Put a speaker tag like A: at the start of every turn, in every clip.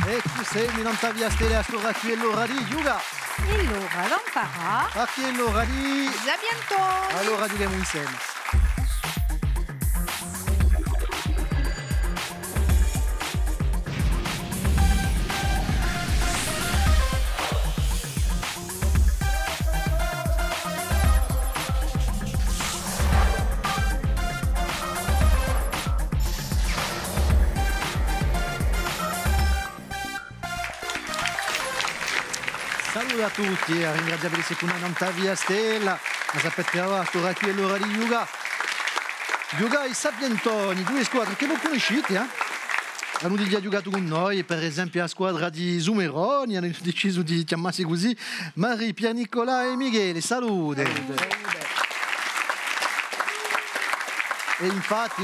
A: E tu sei non t'avvia stelle a stora qui è l'ora di Giuga.
B: E allora non farà.
A: A qui è l'ora di...
B: A bientôt.
A: Allora giughiamo insieme. Saluto a tutti, ringraziabili secondo non t'avvia stella. Ma sapete a stora qui è l'ora di Giuga. Giuga i Sapientoni, due squadre che non conoscete, hanno giocato con noi, per esempio la squadra di Zumeroni, hanno deciso di chiamarsi così, Marie, Pier Nicola e Michele, salute. E infatti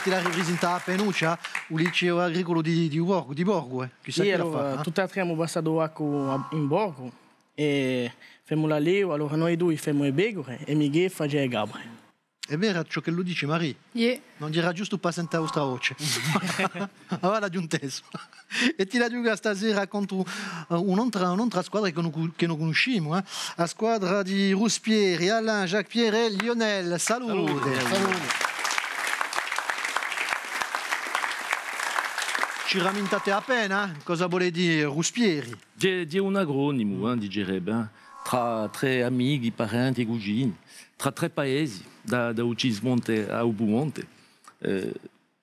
A: ti la rappresenta a Penuccia, il liceo agricolo di Borgo,
C: Sì, allora, tutti e tre abbiamo passato in Borgo e facciamo la Leo, allora noi due facciamo le Begore e Michele fa il Gabriele.
A: È vero ciò che lo dici, Marie?
B: Yeah.
A: Non dirà giusto per sentire la vostra voce. Allora l'ha aggiunteso. E ti la gioca stasera contro un'altra squadra che non conosciamo, la squadra di Ruspieri, Alain, Jacques Pierre e Lionel. Salute. Ci rammentate appena? Cosa vuole dire Ruspieri?
D: Di un agronimo, direbbe, tra tre amici, parenti e cugini, tra tre paesi, da Ucismonte a Ubumonte,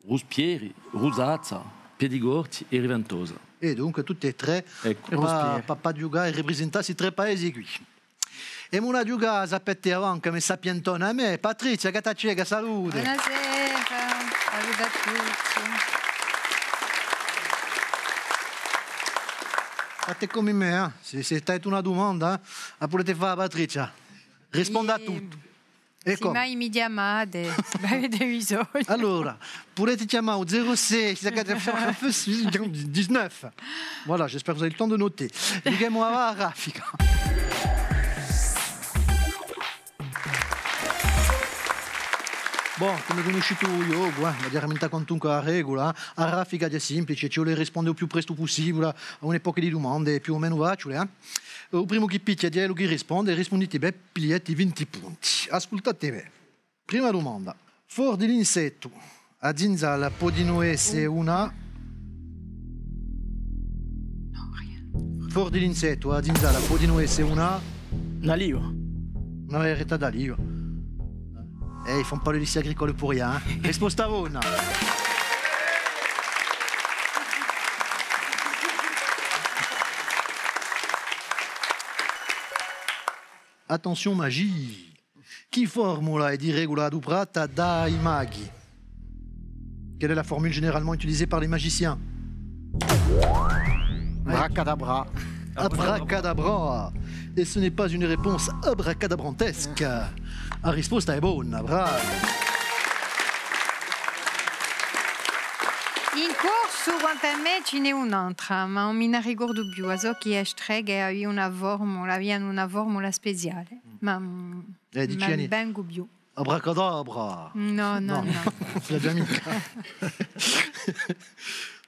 D: Ruspieri, Rusazza, Piedigorti e Riventosa.
A: E dunque tutti e tre,
D: Ecco,
A: papà giocare e rappresentarsi tre paesi qui. E una giocata, sapete avanti, come Sapientone a me, Patrizia Catacega, salute.
B: Buonasera, salute a tutti.
A: Fate come me, se stai una domanda, la potete fare a Patrizia. Risponda a tutto.
B: Se mai mi chiamate, avete bisogno.
A: Allora, potete chiamare au 06 19. Voilà, j'espère que vous avez le temps de noter. Digamos a raffica. Bon, come conosciuto io, la chiaramente quantunque la regola, a raffica è semplice, ci vuole rispondere il più presto possibile a un'epoca di domande più o meno facile. Il primo che picchia è quello che risponde, rispondete bene, pigliate 20 punti. Ascoltate bene. Prima domanda. Fuori dell'insetto, a Zinzala può di noi essere una...
B: No, rien.
A: Fuori dell'insetto, a Zinzala può di noi essere una...
C: Una Lio.
A: Una varietà d'aliva. Ils font pas le lycée agricole pour rien. Risposta una. Attention magie. Chi formula è di regola adoperata dai maghi? Quelle est la formule généralement utilisée par les magiciens?
E: Abracadabra.
A: Abracadabra. Et ce n'est pas une réponse abracadabrantesque. La risposta è buona, bravo.
B: In corso, quanto a me, ce n'è un'altra, ma non mi ne ricordo più. A so che è strega aveva una formula speciale. Ma
A: dici
B: ben più.
A: Abracadabra.
B: No.
A: C'est già mica.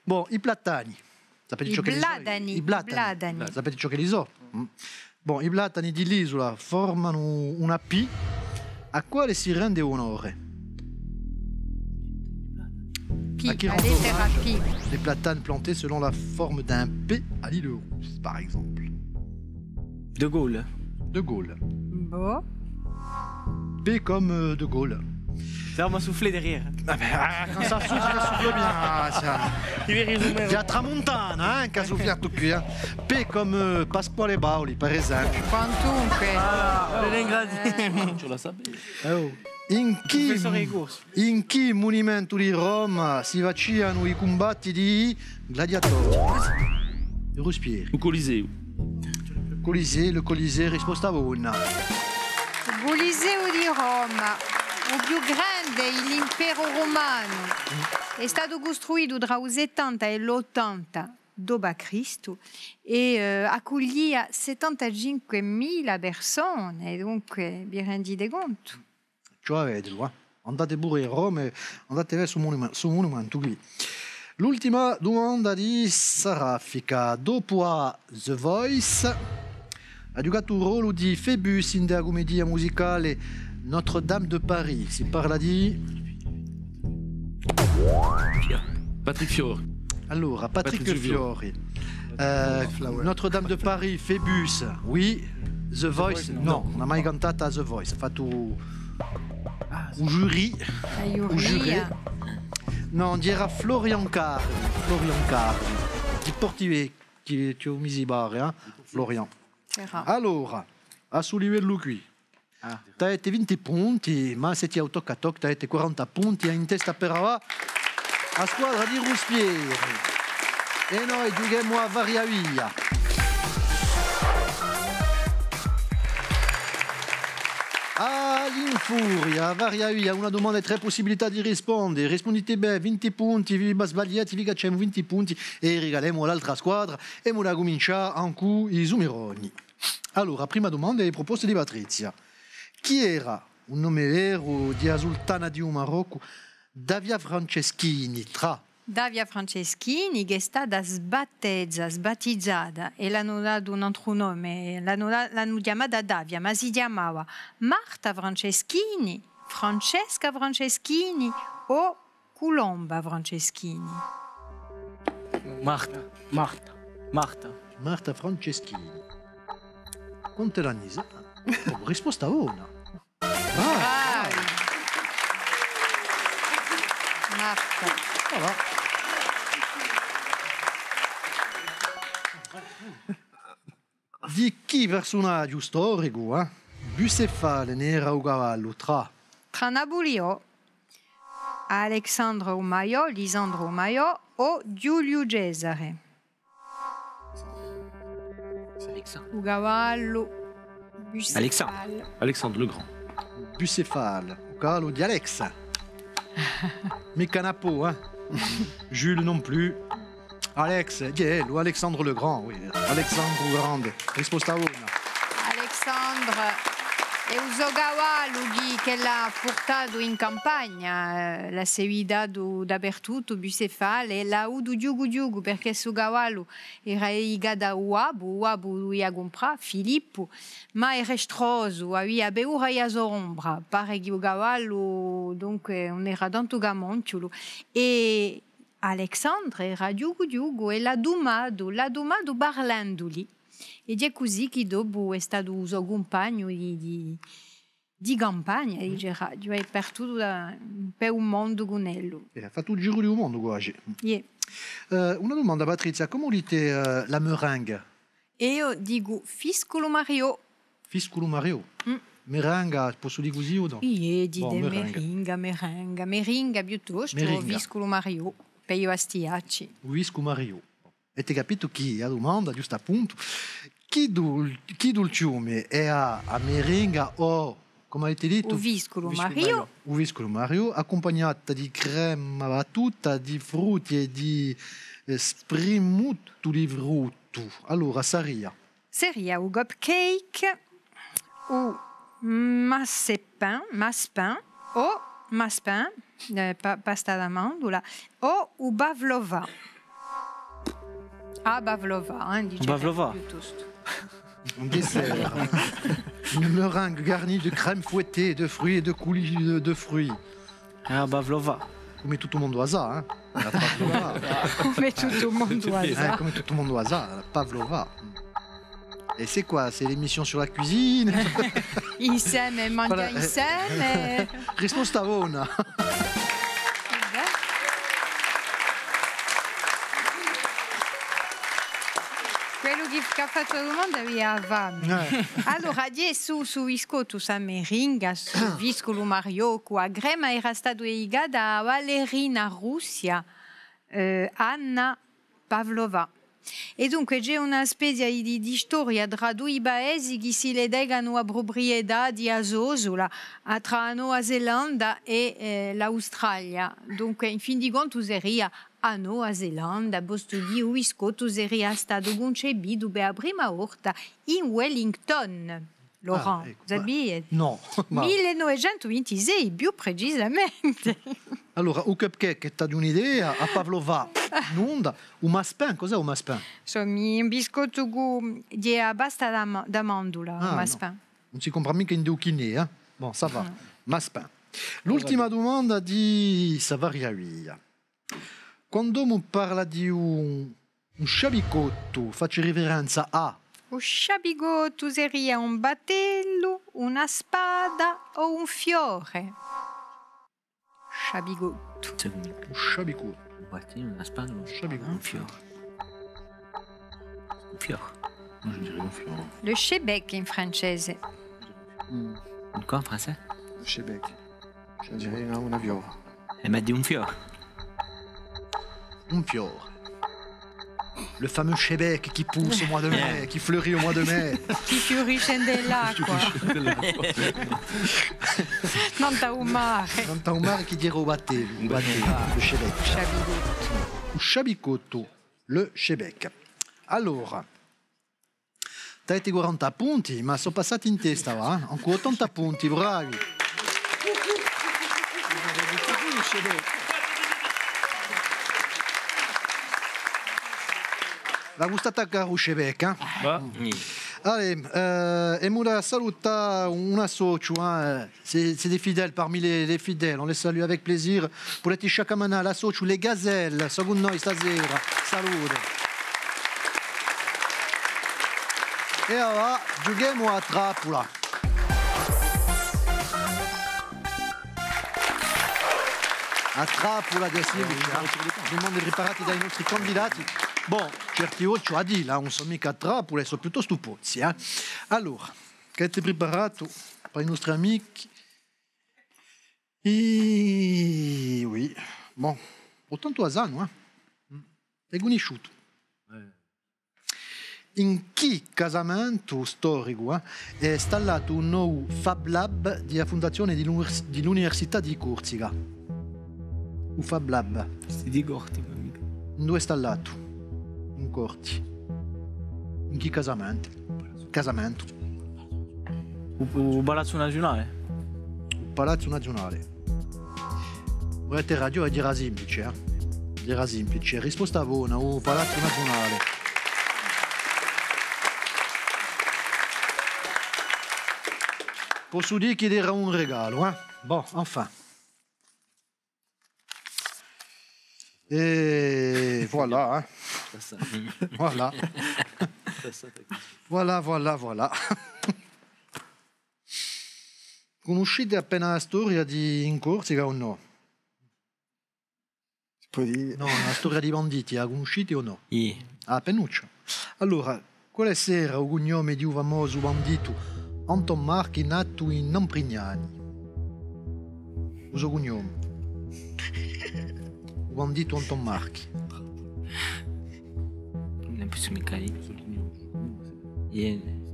A: Bon, i platani. Sapete ciò che li so?
B: I bladani.
A: Sapete ciò che li so? Bon, i platani dell'isola formano una P a quale si rende onore? À qui
B: La
A: rend
B: lettera
A: hommage
B: P.
A: les platanes plantés selon la forme d'un P à l'île Rousse, par exemple?
C: De Gaulle.
A: De Gaulle.
B: Boh.
A: P comme De Gaulle.
C: Ça m'a soufflé derrière.
A: Ah ben, quand ça souffle bien. Ça. Il y a Tramontana che ha soffiato qui. P come Pasquale Bauli, per esempio.
B: Quantunque.
D: Tu la sapevi?
A: In che monumento di Roma si vacciano i combatti di gladiatori? I Ruspieri.
D: Il Coliseo.
A: Le Coliseo, risposta buona.
B: Il Coliseo di Roma, il più grande, l'impero romano, è stato costruito tra il 70 e l'80 d.C. e accoglia 75.000 persone, dunque vi rendete conto?
A: Cioè, vedelo, andate pure a Roma e andate verso un monumento qui. L'ultima domanda di Raffica. Dopo a The Voice, ha giocato il ruolo di Phoebus in della commedia musicale Notre-Dame de Paris. Si parla di...
D: Patrick Fiori.
A: Allora, Patrick Fiori. Notre-Dame de Paris, Phoebus, oui. The Voice, no. Non ha mai cantato a The Voice. Ha fatto un jury. Un jury. No, era Florian Carli. Florian Carli. Ti porti che ti ho misi bare, Florian. Allora, a sul livello qui. Tu hai 20 punti, ma se ti hai tocca a tocca, tu hai 40 punti in testa per ora. A squadra di Ruspieri. E noi giochiamo a varia via. All'infuria, varia via, una domanda e 3 possibilità di rispondere. Rispondete bene, 20 punti, vi sbagliate, vi facciamo 20 punti e regaliamo l'altra squadra e la cominciare anche i Zumeroni. Allora, prima domanda e proposte di Patrizia. Chi era un nome vero di Sultana di Marocco? Davia Franceschini, tra...
B: Davia Franceschini, che è stata sbattizzata e l'hanno dato un altro nome, l'hanno chiamata Davia, ma si chiamava Marta Franceschini, Francesca Franceschini o Colomba Franceschini.
C: Marta
A: Franceschini. Quanto l'anni? Risposta una.
B: Marta.
A: Voilà. Di chi personaggio storico, Bucefalo ne era un cavallo tra
B: Nabulio, Alexandre Maio, Lisandro Maio o Giulio Cesare. Un cavallo Bucefalo.
D: Alexandre le Grand.
A: Bucefalo, un cavallo di Alexa. Mica Napo, Jules non plus. Alex, o Alexandre le Grand, oui. Alexandre le Grande. Risposta una.
B: Alexandre è un cavallo che l'ha portato in campagna, l'ha seguito dappertutto, Bucefalo, e l'ha avuto giugu perché il suo cavallo era legato da Uabu lui ha comprato, Filippo, ma era stroso, aveva paura e ombra, pare che il cavallo dunque non era tanto gamonciolo, e Alexandre era giugu e l'ha domato parlandoli. Ed è così che dopo è stato il suo compagno di campagna, è partito per un mondo con lui.
A: Ha fatto il giro del mondo quasi.
B: Yeah.
A: Una domanda, Patrizia, come dite la meringue?
B: Io dico Fiscolo Mario.
A: Fiscolo Mario? Meringa, posso dire così o no?
B: Io dico meringa piuttosto, Fiscolo Mario, per gli astiacci.
A: Fiscolo Mario. Avete capito chi? La domanda, giusto appunto. Chi dul ciume è a meringa o, come avete detto?
B: O Fiscolo Mario.
A: O Fiscolo Mario, accompagnata di crema battuta, di frutti e di spremuto di frutto. Allora, sarebbe
B: o cupcake, o maspin, o maspin, pasta d'amandola, o bavlova. Bavlova,
C: Bavlova.
B: Piuttosto.
A: Un dessert. Une meringue garnie de crème fouettée, de fruits et de coulis de fruits.
C: Bavlova.
A: Come tutto il mondo a sa, La pavlova.
B: Come tutto il mondo a sa.
A: Come tutto il mondo a sa, la pavlova. Et c'est quoi? C'est l'émission sur la cuisine?
B: Insieme, mangia insieme.
A: Risposta una.
B: Quello che ha fatto la domanda aveva fame. Allora, adesso su Viscotto sa meringa, su Fiscolo Mario, a crema era stato legata a ballerina russia Anna Pavlova. E dunque c'è una specie di storia tra due paesi che si legano a proprietà di Azosola tra la Nuova Zelanda e l'Australia. Dunque, in fin di conto, seria a Nuova Zelanda, posto di Viscotto seria stato concepito per la prima volta in Wellington. Laurent,
A: ecco,
B: sapete?
A: No. Ma...
B: 1926, più precisamente.
A: Allora, un cupcake ti dà un'idea, a Pavlova, non un maspin, cos'è un maspin?
B: Insomma, un biscotto di pasta d'amandula, un
A: no.
B: maspin.
A: Non si compra mica in Duchinè, eh? Bon, ça va. Maspin. L'ultima domanda di Savariavia. Quando mi parla di un sciabicotto, faccio riverenza a...
B: Un sciabigotto seria un battello, una spada o un fiore? Sciabigotto.
A: Un sciabicotto.
E: Un battino, una spada, un
A: Sciabicotto.
E: un fiore. Un fiore.
D: Moi, je dirais un fiore.
B: Le chebec in francese.
E: Un quoi en français?
F: Chebec. Je dirais una viola.
E: Elle m'a dit un fiore.
A: Un fiore. Le fameux chebec qui pousse au mois de mai, qui fleurit au mois de mai.
B: Ti fiorisce dell'acqua. Non t'ha un mare.
A: Quand un mare qui dirait au battello, le chebec.
B: Sciabigotto.
A: Un sciabicotto, le chebec. Allora, t'hai 40 punti, ma sono passati in testa, va? Ancora 80 punti, bravi. La gustata caro chebec, eh?
D: Bah,
A: Allez, et moi saluta un socio, hein. C'est des fidèles parmi les fidèles, on les salue avec plaisir. Volete sciacamana la socio, le gazelle, secondo noi stasera, salute. E allora, giochiamo a trappola. A trappola di semplice, domande preparate dai nostri candidati. Bon, certi occhi a dire, là, non sono mica a trappola, sono piuttosto pozzi. Allora, che avete preparato per i nostri amici? Oui, bon, 80 anni, è conosciuto. In che casamento storico è installato un nuovo Fab Lab della fondazione dell'Università di Corsica? Un Fab Lab.
E: C'est des gortes, amico.
A: Dove è installato? In Corti. In che casamento? Casamento.
C: O Palazzo Nazionale?
A: Il Palazzo Nazionale. Volete radio era semplice, eh? Era semplice. Risposta buona, un Palazzo Nazionale. Posso dire che era un regalo, eh? Bon, enfin. Et voilà, hein? Voilà. Voilà. Conoscete appena la storia di in Corsica o no?
F: Si può dire.
A: No, la storia di banditi, la conoscete o no?
E: Yeah.
A: Ah, pennuccia. Allora, quale sera il cognome di un famoso bandito Anton Marchi nato in Namprignani? Il suo cognome? Il bandito Anton Marchi.
E: Non posso mica lì.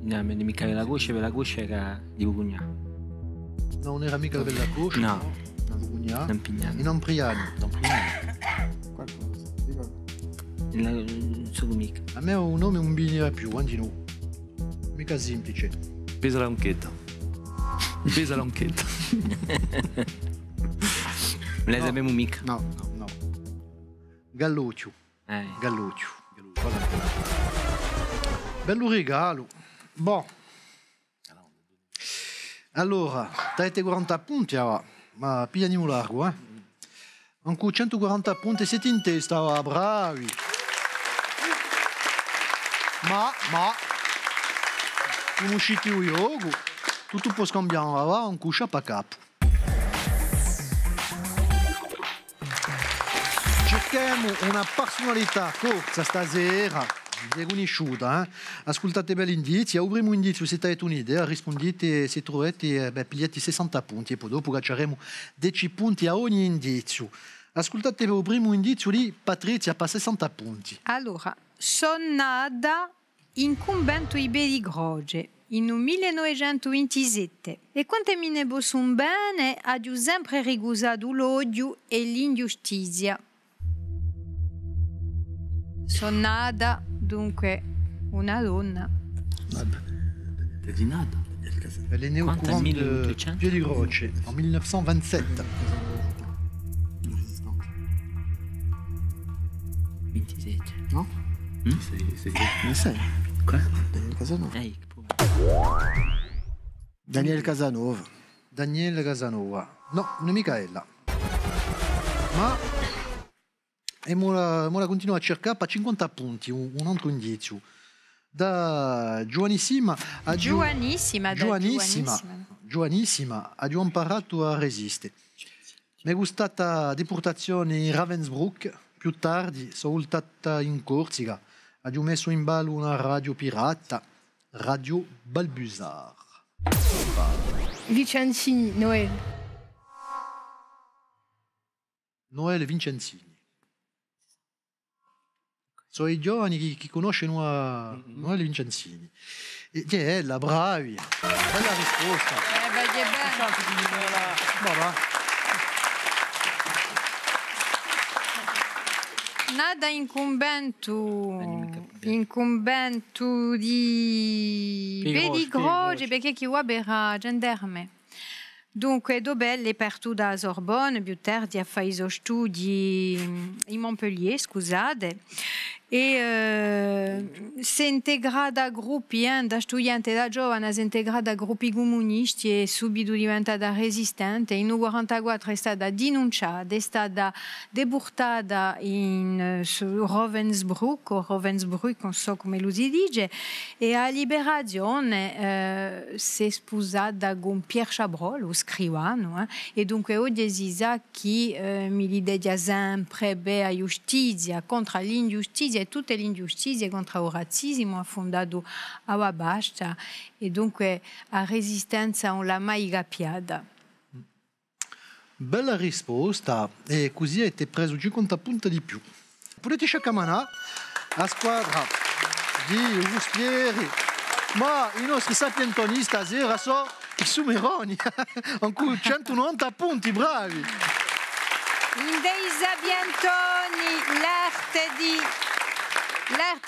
E: No, mica la guscia era di Bugugna.
A: No, non era mica per la coscia?
E: No.
A: Bugugna?
E: Nampignani.
A: In Nampriani.
F: Qualcosa. Dico.
E: Non so mica.
A: A me un nome non veniva più, quanti no. Mica semplice.
D: pesa l'enquête. Pesa l'enquête.
E: Non la sappiamo mica.
A: No. Galluccio. Galluccio. Bello regalo. Bon. Allora, avete 40 punti, ma pigliamo largo, eh? Ancora 140 punti, siete in testa, bravi. Ma, conoscete il gioco, tutto può scambiare, va, un cuscia a capo. Cerchiamo una personalità corsa stasera, riconosciuta, eh? Ascoltate bene l'indizi, avremo un indizio se avete un'idea, rispondete se trovate, pigliate 60 punti e poi dopo cacceremo 10 punti a ogni indizio. Ascoltate il primo indizio di Patrizia per 60 punti.
B: Allora, sono nata in convento di Groge in 1927 e quando mi ne sono bene ho sempre ricusato l'odio e l'ingiustizia. Sono nata, dunque, una donna.
D: T'as dit nada.
A: Elle est née au
E: Quanto?
A: courant de
E: 1800?
A: Piedigroce en 1927.
E: 27.
F: No?
D: C'est
F: Ne sai?
E: Quoi?
F: Daniel Casanova.
E: Che paura.
F: Daniel Casanova.
A: Daniele Casanova. No, non è Micaela. Ma e mo la continuo a cercare per 50 punti, un altro indizio. Da giovanissima a
B: Giovanissima,
A: giovanissima ha già imparato a resistere. Mi è gustata deportazione in Ravensbrück, più tardi sono stata in Corsica, ha già messo in ballo una radio pirata, Radio Balbuzar.
G: Vicenzini, Noel.
A: Noele Vincenzini. Sono i giovani che conoscono Noele Vincenzini. E Giella, bravi. Bella risposta.
B: Vedi bene.
A: Brava.
B: Nada incumbento di Pedigroge, perché chi era gendarme. Dunque, Dobelle è partito da Sorbonne, più tardi ha fatto studi in Montpellier, scusate, e si è integrata a gruppi, da studente da giovane si è integrata a gruppi comunisti e subito diventata resistente. In 1944 è stata denunciata, è stata deportata in Ravensbrück, non so come lo si dice, e a liberazione si è sposata con Pierre Chabrol, lo scrivano, e dunque oggi esiste chi mi dice sempre a giustizia contro l'ingiustizia e tutte le ingiustizie contro il razzismo ha fondato a Basta e dunque la resistenza non l'ha mai capiata.
A: Bella risposta e così avete preso 50 punti di più. Potete sciaccamanare la squadra di Uspieri, ma i nostri sapientoni stasera sono i Sumeroni, con cui 190 punti, bravi!
B: In dei sapientoni l'arte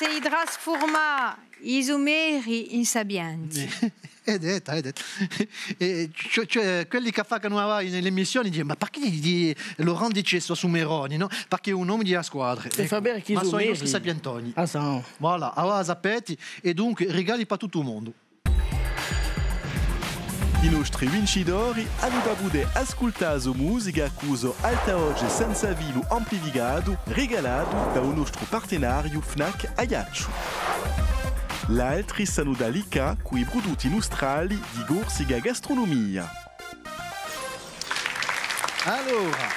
B: di trasformare i Sumeri in sapienti.
A: È detto. Cioè, quelli che fanno nelle missioni dicono ma perché Laurent dice sono Sumeroni, no? Perché è un nome di squadra.
C: Per far bene chi
A: ma sono i
C: Sumeri.
A: nostri sapientoni.
C: Ah, no.
A: Voilà, allora sapete, e dunque regali per tutto il mondo.
H: I nostri vincitori hanno avuto ascoltato musica cuso alta oggi senza vilo amplificato regalato da un nostro partenario Fnac Ajaccio. L'altri sono da Lica con i prodotti nostrali di Corsica Gastronomia.
A: Allora,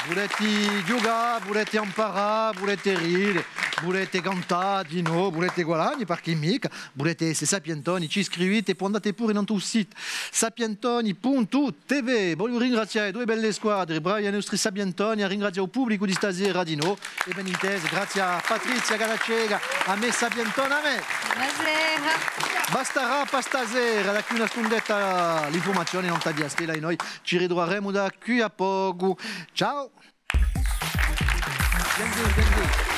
A: volete giocare, volete imparare, volete ridere, volete cantare di no, volete guadagnare perché mica, volete essere sapientoni, ci iscrivete e poi andate pure nel tuo sito sapientoni.tv. Voglio ringraziare due belle squadre, bravi ai nostri sapientoni, a ringraziare il pubblico di stasera di no e ben intese, grazie a Patrizia Galacega, a me sapientone, a me.
B: Buonasera.
A: Basterà per stasera, da qui una stundetta l'informazione non taglia stella e noi ci ritroveremo da qui a poco. Ciao! Vieni.